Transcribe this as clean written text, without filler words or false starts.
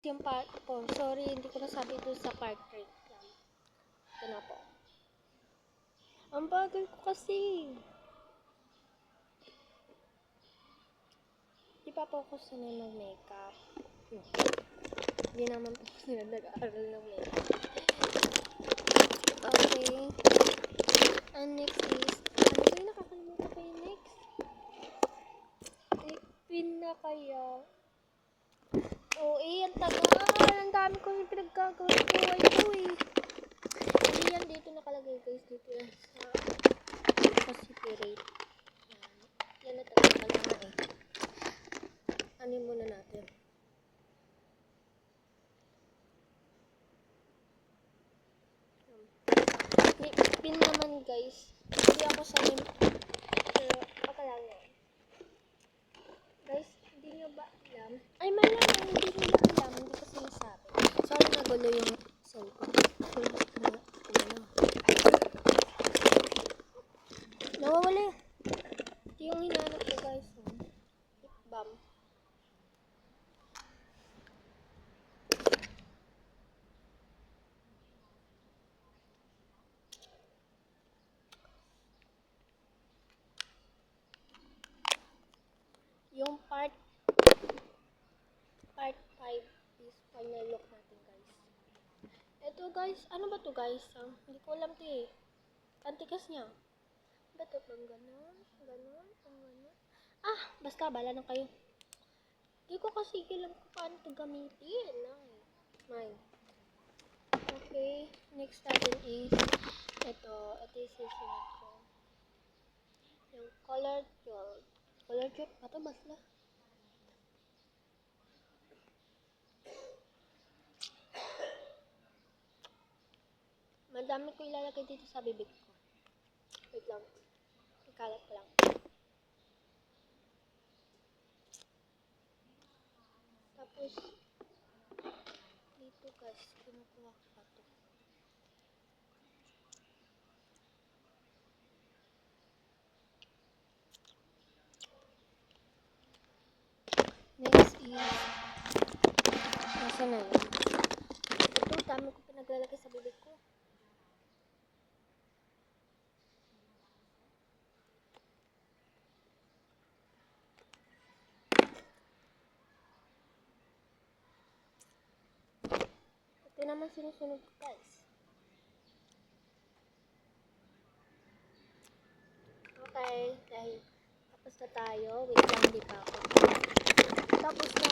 Yung part 4. Sorry, hindi ko nasabi ito sa part 3. Yan. Ito na po. Ang bagal ko kasi. Di pa po ako sanay mag-makeup. Hindi naman po sila nag-aaral ng makeup. Okay. And next is, ano ba yung nakakalimutan ko yung next? Pin na kaya. Ang tagal. Ang dami ko yung pinagkagawa ng buhay ko eh. Hindi yan dito nakalagay guys. Dito yan sa capacity rate. Yan na talaga nga eh. Ano muna natin. Pin naman guys. Hindi ako sanay. Pero okay lang yan. Guys, hindi nyo ba alam? Ay, malamang hindi nyo ba alam. Hindi ko sinasabi. Sorry, nagulo yung cellphone. Nawawala. Ito yung hinanap ko guys. Lip balm. Yung part 5 is final look natin guys. Ito guys, ano ba to guys? Hindi ko alam to eh. Antikas niya. Ba to pang ganon? Ganon? Pang ganon? Basta bala na kayo. Hindi ko kasi alam kung paano to gamitin. Mine. Okay, next natin is ito is susunod ko. Yung color tube. Color tube? Ito basta. Madami ko ilalagay dito sa bibig ko. Wait lang. Ikalat ko lang. Tapos, dito guys, kinukuha ko pa to. Next is, nasa na yun? Ito, dami ko pinaglalagay sa bibig ko. Ito naman sinusunod ko guys. Okay, dahil tapos na tayo. Wait lang, hindi pa ako. Tapos na